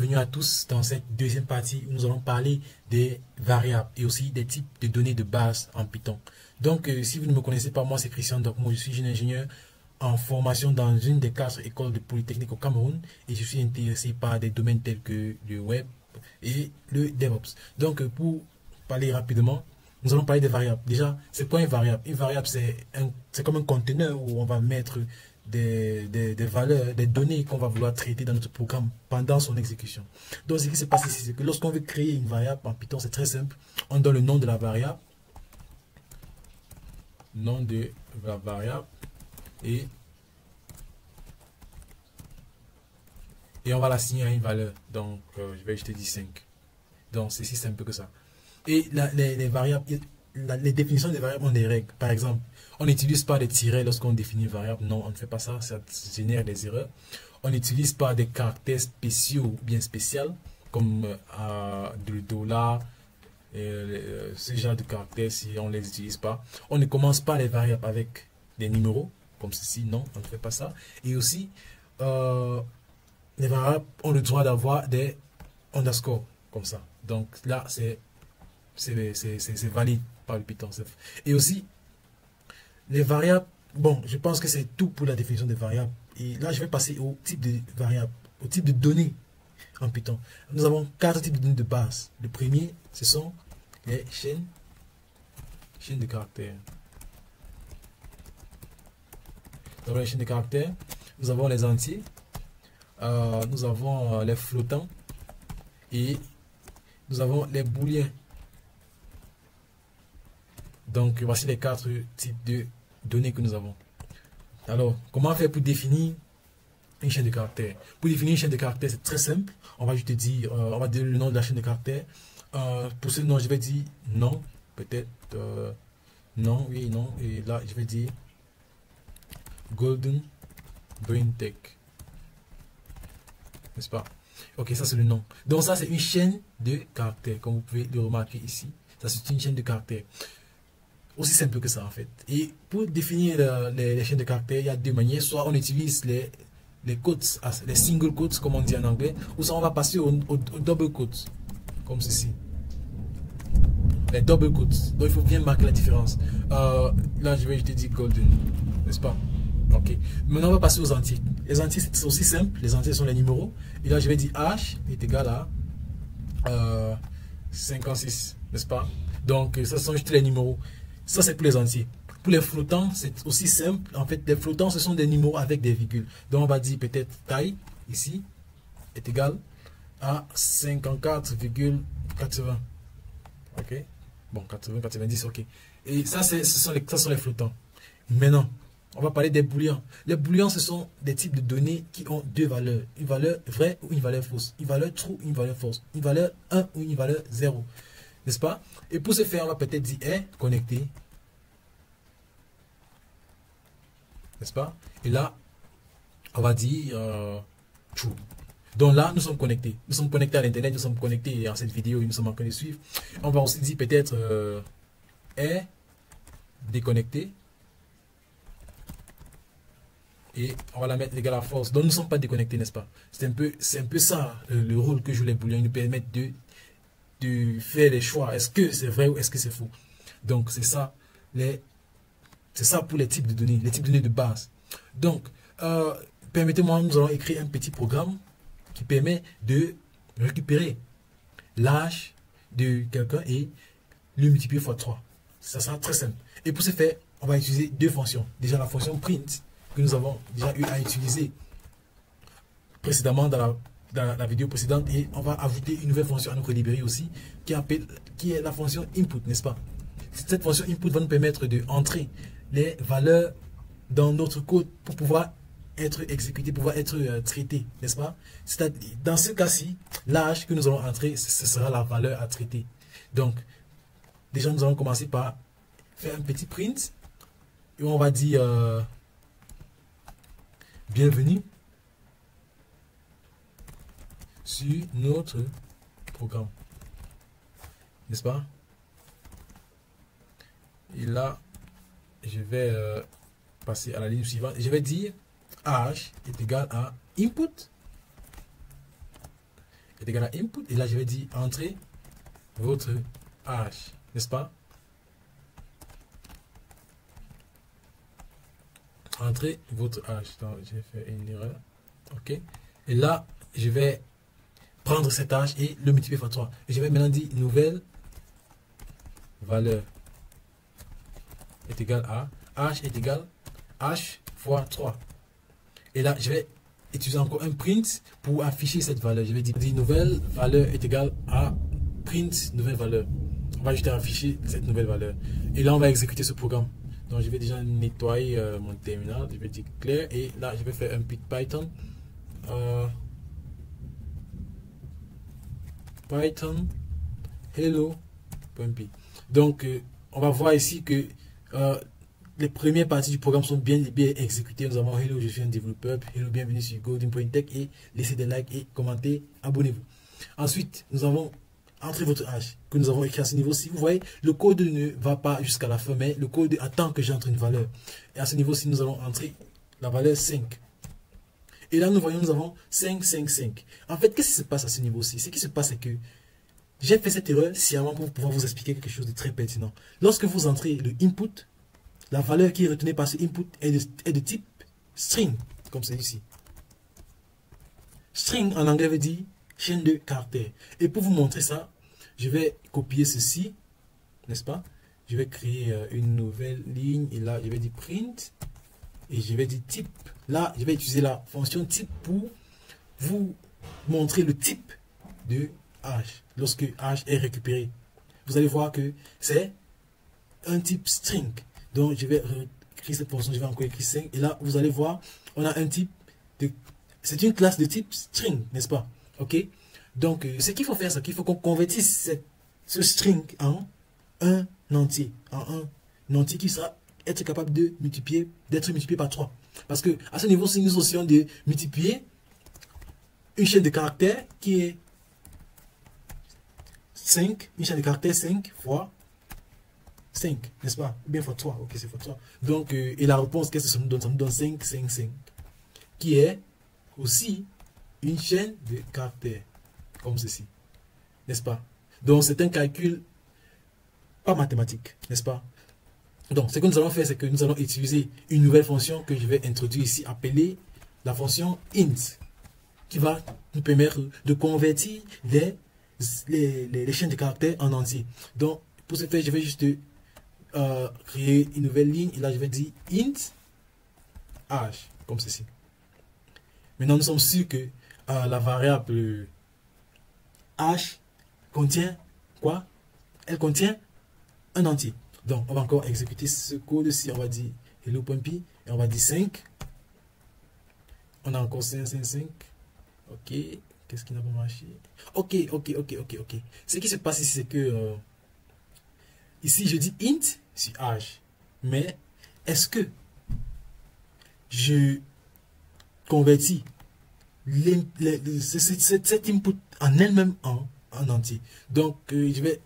bienvenue à tous dans cette deuxième partie où nous allons parler des variables et aussi des types de données de base en Python. Donc, si vous ne me connaissez pas, moi c'est Christian, donc moi je suis jeune ingénieur en formation dans une des 4 écoles de Polytechnique au Cameroun et je suis intéressé par des domaines tels que le web et le DevOps. Donc, pour parler rapidement, nous allons parler des variables. Déjà, c'est quoi une variable? Une variable, c'est comme un conteneur où on va mettre des valeurs, des données qu'on va vouloir traiter dans notre programme pendant son exécution. Donc, ce qui se passe ici, c'est que lorsqu'on veut créer une variable en Python, c'est très simple. On donne le nom de la variable, nom de la variable, et on va l'assigner à une valeur. Donc, je vais juste dire 5. Donc, c'est si simple que ça. Et les variables, les définitions des variables ont des règles. Par exemple, on n'utilise pas des tirets lorsqu'on définit une variable. Non, on ne fait pas ça. Ça génère des erreurs. On n'utilise pas des caractères spéciaux ou bien spéciaux comme le dollar, ce genre de caractères si on ne les utilise pas. On ne commence pas les variables avec des numéros comme ceci. Non, on ne fait pas ça. Et aussi, les variables ont le droit d'avoir des underscores comme ça. Donc là, c'est valide par le Python. Et aussi, les variables, bon, je pense que c'est tout pour la définition des variables. Et là, je vais passer au type de variables, au type de données en Python. Nous avons 4 types de données de base. Le premier, ce sont les chaînes de caractères. Nous avons les chaînes de caractères, nous avons les entiers, nous avons les flottants et nous avons les booléens. Donc, voici les 4 types de données que nous avons. Alors, comment faire pour définir une chaîne de caractères? Pour définir une chaîne de caractères, c'est très simple. On va juste dire, on va dire le nom de la chaîne de caractères. Pour ce nom, je vais dire non, peut-être non, oui, non. Et là, je vais dire Golden Brain Tech. N'est-ce pas? Ok, ça c'est le nom. Donc ça, c'est une chaîne de caractères, comme vous pouvez le remarquer ici. Ça, c'est une chaîne de caractères. Aussi simple que ça en fait. Et pour définir les chaînes de caractères, il y a deux manières. Soit on utilise les quotes, les single quotes comme on dit en anglais, ou soit on va passer au double quotes, comme ceci. Les double quotes. Donc il faut bien marquer la différence. Là je vais te dire golden, n'est-ce pas? Ok. Maintenant on va passer aux entiers. Les entiers c'est aussi simple. Les entiers sont les numéros. Et là je vais dire H est égal à 56, n'est-ce pas? Donc ça sont juste les numéros. Ça, c'est pour les entiers. Pour les flottants, c'est aussi simple. En fait, les flottants, ce sont des numéros avec des virgules. Donc, on va dire peut-être taille, ici, est égal à 54,80. OK? Bon, 80, 90, OK. Et ça, ce sont les flottants. Maintenant, on va parler des booléens. Les booléens, ce sont des types de données qui ont deux valeurs. Une valeur vraie ou une valeur fausse. Une valeur true ou une valeur fausse. Une valeur 1 ou une valeur 0. N'est-ce pas? Et pour ce faire, on va peut-être dire est connecté. N'est-ce pas? Et là, on va dire true. Donc là, nous sommes connectés. Nous sommes connectés à l'Internet, nous sommes connectés à cette vidéo, nous sommes en train de suivre. On va aussi dire peut-être est déconnecté. Et on va la mettre égale à false. Donc nous ne sommes pas déconnectés, n'est-ce pas? C'est un peu ça le rôle que jouent les booléens. Ils nous permettent de faire les choix. Est-ce que c'est vrai ou est-ce que c'est faux? Donc c'est ça pour les types de données, les types de données de base. Donc permettez-moi, nous allons écrire un petit programme qui permet de récupérer l'âge de quelqu'un et le multiplier par 3. Ça sera très simple. Et pour ce faire, on va utiliser deux fonctions. Déjà la fonction print que nous avons déjà eu à utiliser précédemment dans la vidéo précédente, et on va ajouter une nouvelle fonction à notre librairie aussi qui est la fonction input, n'est-ce pas? Cette fonction input va nous permettre de entrer les valeurs dans notre code pour pouvoir être exécuté, pouvoir être traité, n'est-ce pas? Dans ce cas-ci, l'âge que nous allons entrer, ce sera la valeur à traiter. Donc, déjà nous allons commencer par faire un petit print et on va dire bienvenue sur notre programme, n'est-ce pas? Et là, je vais passer à la ligne suivante. Je vais dire âge est égal à input est égal à input. Et là, je vais dire entrer votre âge, n'est-ce pas? Entrez votre âge. Donc, j'ai fait une erreur. OK. Et là, je vais prendre cet âge et le multiplier par 3. Et je vais maintenant dire nouvelle valeur est égal à âge est égal âge fois 3. Et là, je vais utiliser encore un print pour afficher cette valeur. Je vais dire nouvelle valeur est égal à print nouvelle valeur. On va juste afficher cette nouvelle valeur. Et là, on va exécuter ce programme. Donc, je vais déjà nettoyer mon terminal. Je vais dire clair. Et là, je vais faire un petit Python. Python hello.py. Donc, on va voir ici que les premières parties du programme sont bien exécutées. Nous avons hello, je suis un développeur. Hello, bienvenue sur Golden.tech et laissez des likes et commentez, abonnez-vous. Ensuite, nous avons entrez votre âge que nous avons écrit à ce niveau-ci. Vous voyez, le code ne va pas jusqu'à la fin, mais le code attend que j'entre une valeur. Et à ce niveau-ci, nous allons entrer la valeur 5. Et là, nous voyons, nous avons 5, 5, 5. En fait, qu'est-ce qui se passe à ce niveau-ci? Ce qui se passe, c'est que j'ai fait cette erreur sciemment pour pouvoir vous expliquer quelque chose de très pertinent. Lorsque vous entrez le input, la valeur qui est retenue par ce input est de type string, comme c'est ici. String en anglais veut dire chaîne de caractères. Et pour vous montrer ça, je vais copier ceci, n'est-ce pas? Je vais créer une nouvelle ligne et là, je vais dire print et je vais dire type. Là, je vais utiliser la fonction type pour vous montrer le type de âge lorsque âge est récupéré. Vous allez voir que c'est un type string. Donc, je vais créer cette fonction, je vais encore écrire 5 et là, vous allez voir, on a un type de... C'est une classe de type string, n'est-ce pas? OK? Donc, ce qu'il faut faire, c'est qu'il faut qu'on convertisse ce string en un entier. En un entier qui sera être capable de d'être multiplié par 3. Parce que à ce niveau-ci, nous essayons de multiplier une chaîne de caractères qui est 5, une chaîne de caractères 5 fois 5, n'est-ce pas? Ou bien fois 3, ok, c'est fois 3. Donc, et la réponse, qu'est-ce que ça nous donne? Ça nous donne 5, 5, 5, qui est aussi une chaîne de caractères, comme ceci, n'est-ce pas? Donc, c'est un calcul pas mathématique, n'est-ce pas? Donc, ce que nous allons faire, c'est que nous allons utiliser une nouvelle fonction que je vais introduire ici, appelée la fonction int, qui va nous permettre de convertir les chaînes de caractères en entier. Donc, pour ce faire, je vais juste créer une nouvelle ligne, et là, je vais dire int âge, comme ceci. Maintenant, nous sommes sûrs que la variable âge contient quoi? Elle contient un entier. Donc, on va encore exécuter ce code-ci. On va dire hello.py et on va dire 5. On a encore 5, 5, 5. Ok. Qu'est-ce qui n'a pas marché? Ok. Ce qui se passe ici, c'est que ici, je dis int sur âge. Mais est-ce que je convertis cet input en elle-même en entier? Donc, je vais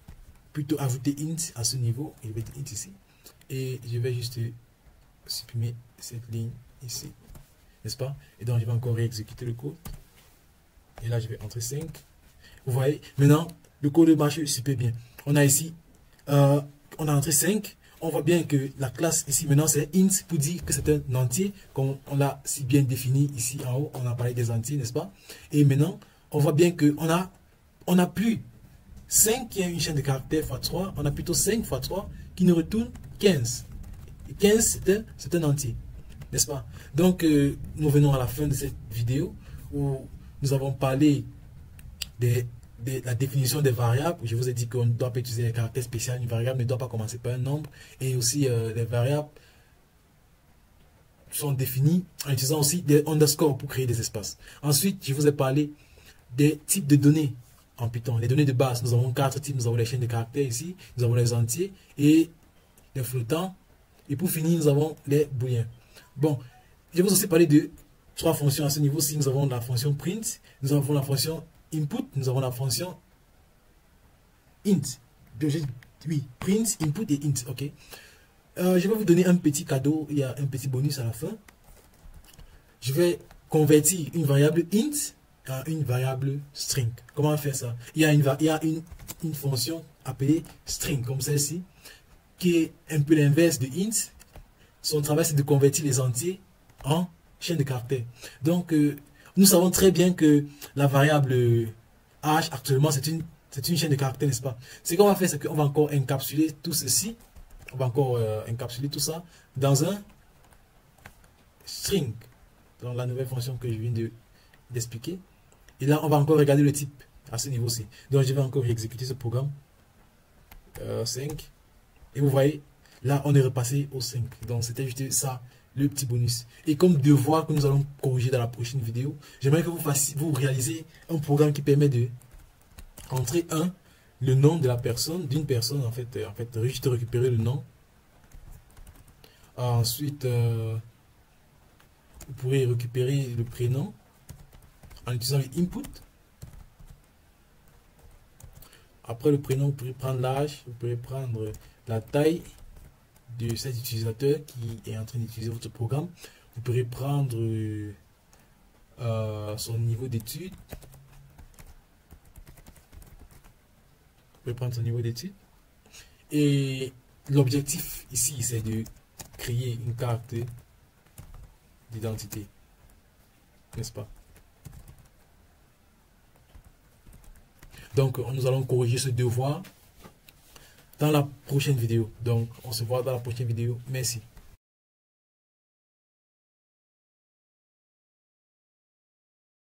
plutôt ajouter int à ce niveau, et je vais dire int ici, et je vais juste supprimer cette ligne ici, n'est-ce pas? Et donc je vais encore réexécuter le code, et là je vais entrer 5. Vous voyez, maintenant le code marche super bien. On a ici, on a entré 5, on voit bien que la classe ici maintenant c'est int pour dire que c'est un entier, comme on l'a si bien défini ici en haut, on a parlé des entiers, n'est-ce pas? Et maintenant on voit bien que on a plus 5 qui est une chaîne de caractères fois 3, on a plutôt 5 fois 3 qui nous retourne 15. Et 15, c'est un entier, n'est-ce pas? Donc, nous venons à la fin de cette vidéo où nous avons parlé de la définition des variables. Je vous ai dit qu'on ne doit pas utiliser les caractères spéciaux. Une variable ne doit pas commencer par un nombre. Et aussi, les variables sont définies en utilisant aussi des underscores pour créer des espaces. Ensuite, je vous ai parlé des types de données en Python. Les données de base, nous avons 4 types. Nous avons les chaînes de caractères ici, nous avons les entiers et les flottants. Et pour finir, nous avons les booléens. Bon, je vais vous aussi parler de 3 fonctions à ce niveau-ci. Nous avons la fonction print, nous avons la fonction input, nous avons la fonction int. Oui, print, input et int. Ok. Je vais vous donner un petit cadeau. Il y a un petit bonus à la fin. Je vais convertir une variable int une variable string. Comment faire ça? Il y a une fonction appelée string, comme celle-ci, qui est un peu l'inverse de int. Son travail, c'est de convertir les entiers en chaîne de caractères. Donc, nous savons très bien que la variable h, actuellement, c'est une chaîne de caractères, n'est-ce pas? Ce qu'on va faire, c'est qu'on va encore encapsuler tout ceci. On va encore encapsuler tout ça dans un string, dans la nouvelle fonction que je viens d'expliquer. Et là, on va encore regarder le type à ce niveau-ci. Donc, je vais encore exécuter ce programme. 5. Et vous voyez, là, on est repassé au 5. Donc, c'était juste ça, le petit bonus. Et comme devoir que nous allons corriger dans la prochaine vidéo, j'aimerais que vous réalisez un programme qui permet de entrer le nom de la personne, d'une personne, en fait, juste récupérer le nom. Ensuite, vous pourrez récupérer le prénom en utilisant les inputs. Après le prénom, vous pourrez prendre l'âge, vous pourrez prendre la taille de cet utilisateur qui est en train d'utiliser votre programme. Vous pourrez prendre son niveau d'études. Vous pouvez prendre son niveau d'études. Et l'objectif ici, c'est de créer une carte d'identité. N'est-ce pas? Donc, nous allons corriger ce devoir dans la prochaine vidéo. Donc, on se voit dans la prochaine vidéo. Merci.